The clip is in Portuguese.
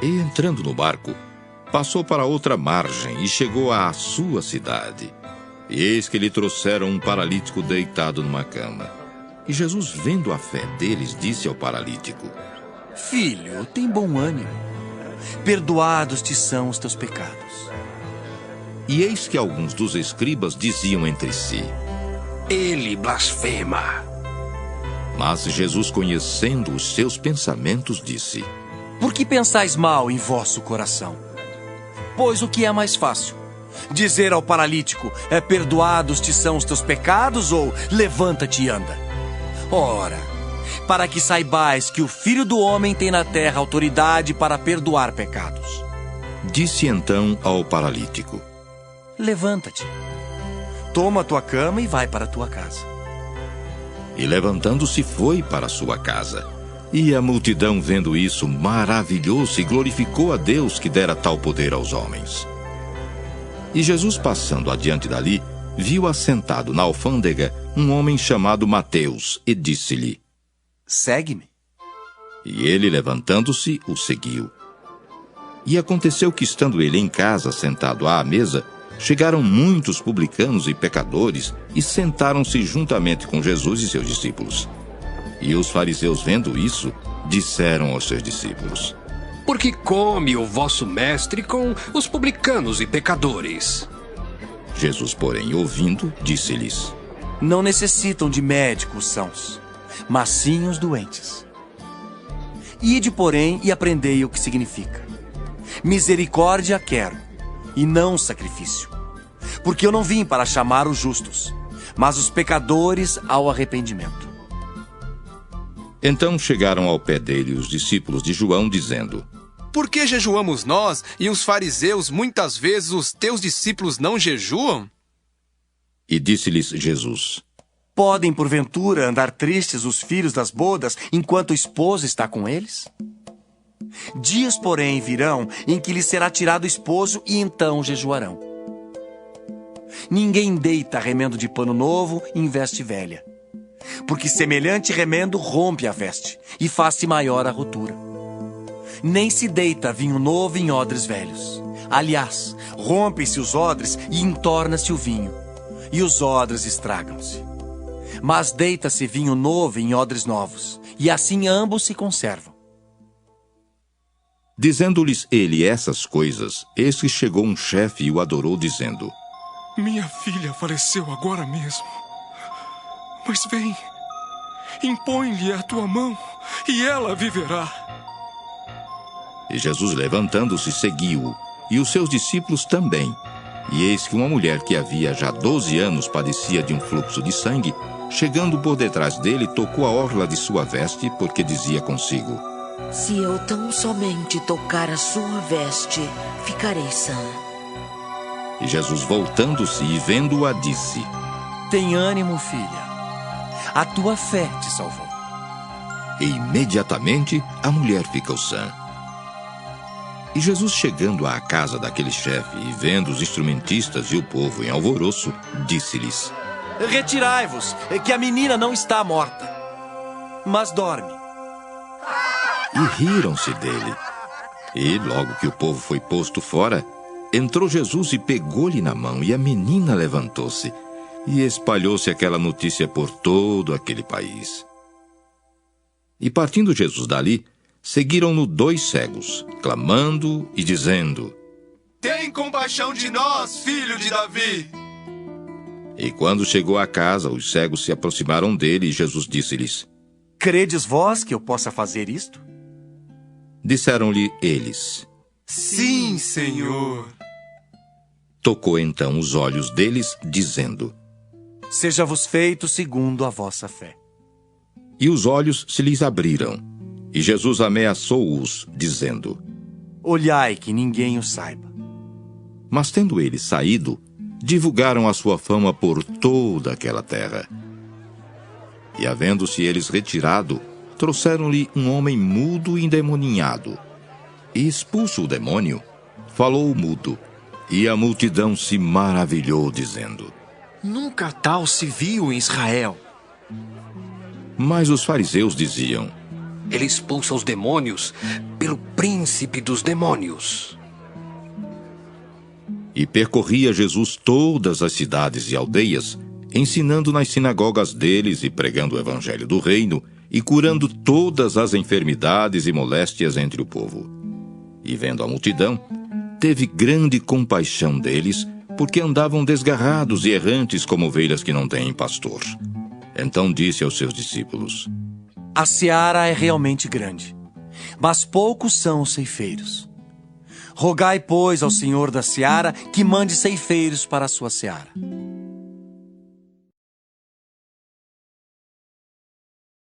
E entrando no barco, passou para outra margem e chegou à sua cidade. E eis que lhe trouxeram um paralítico deitado numa cama. E Jesus, vendo a fé deles, disse ao paralítico: Filho, tem bom ânimo. Perdoados te são os teus pecados. E eis que alguns dos escribas diziam entre si: Ele blasfema. Mas Jesus, conhecendo os seus pensamentos, disse: Por que pensais mal em vosso coração? Pois o que é mais fácil? Dizer ao paralítico: perdoados te são os teus pecados, ou levanta-te e anda? Ora, para que saibais que o Filho do Homem tem na terra autoridade para perdoar pecados. Disse então ao paralítico: Levanta-te, toma a tua cama e vai para a tua casa. E levantando-se foi para sua casa. E a multidão, vendo isso, maravilhou-se e glorificou a Deus que dera tal poder aos homens. E Jesus, passando adiante dali, viu assentado na alfândega um homem chamado Mateus, e disse-lhe: Segue-me. E ele, levantando-se, o seguiu. E aconteceu que, estando ele em casa, sentado à mesa, chegaram muitos publicanos e pecadores e sentaram-se juntamente com Jesus e seus discípulos. E os fariseus, vendo isso, disseram aos seus discípulos: Por que come o vosso mestre com os publicanos e pecadores? Jesus, porém, ouvindo, disse-lhes: Não necessitam de médico os sãos, mas sim os doentes. Ide, porém, e aprendei o que significa: misericórdia quero, e não sacrifício. Porque eu não vim para chamar os justos, mas os pecadores ao arrependimento. Então chegaram ao pé dele os discípulos de João, dizendo: Por que jejuamos nós e os fariseus muitas vezes os teus discípulos não jejuam? E disse-lhes Jesus: Podem, porventura, andar tristes os filhos das bodas enquanto o esposo está com eles? Dias, porém, virão em que lhes será tirado o esposo e então jejuarão. Ninguém deita remendo de pano novo em veste velha, porque semelhante remendo rompe a veste e faz-se maior a rotura. Nem se deita vinho novo em odres velhos. Aliás, rompem-se os odres e entorna-se o vinho, e os odres estragam-se. Mas deita-se vinho novo em odres novos, e assim ambos se conservam. Dizendo-lhes ele essas coisas, eis que chegou um chefe e o adorou, dizendo: Minha filha faleceu agora mesmo. Mas vem, impõe-lhe a tua mão, e ela viverá. E Jesus, levantando-se, seguiu-o, e os seus discípulos também. E eis que uma mulher que havia já 12 anos padecia de um fluxo de sangue, chegando por detrás dele, tocou a orla de sua veste, porque dizia consigo: Se eu tão somente tocar a sua veste, ficarei sã. E Jesus, voltando-se e vendo-a, disse: Tem ânimo, filha. A tua fé te salvou. E imediatamente a mulher ficou sã. E Jesus, chegando à casa daquele chefe e vendo os instrumentistas e o povo em alvoroço, disse-lhes: Retirai-vos, que a menina não está morta, mas dorme. E riram-se dele. E logo que o povo foi posto fora, entrou Jesus e pegou-lhe na mão, e a menina levantou-se. E espalhou-se aquela notícia por todo aquele país. E partindo Jesus dali, seguiram-no 2 cegos, clamando e dizendo: Tem compaixão de nós, filho de Davi! E quando chegou à casa, os cegos se aproximaram dele, e Jesus disse-lhes: Credes vós que eu possa fazer isto? Disseram-lhe eles: Sim, Senhor. Tocou então os olhos deles, dizendo: Seja-vos feito segundo a vossa fé. E os olhos se lhes abriram. E Jesus ameaçou-os, dizendo: Olhai que ninguém o saiba. Mas tendo eles saído, divulgaram a sua fama por toda aquela terra. E havendo-se eles retirado, trouxeram-lhe um homem mudo e endemoninhado. E expulso o demônio, falou o mudo, e a multidão se maravilhou, dizendo: Nunca tal se viu em Israel. Mas os fariseus diziam: Ele expulsa os demônios pelo príncipe dos demônios. E percorria Jesus todas as cidades e aldeias, ensinando nas sinagogas deles e pregando o evangelho do reino, e curando todas as enfermidades e moléstias entre o povo. E vendo a multidão, teve grande compaixão deles, porque andavam desgarrados e errantes como ovelhas que não têm pastor. Então disse aos seus discípulos: A seara é realmente grande, mas poucos são os ceifeiros. Rogai, pois, ao Senhor da seara que mande ceifeiros para a sua seara.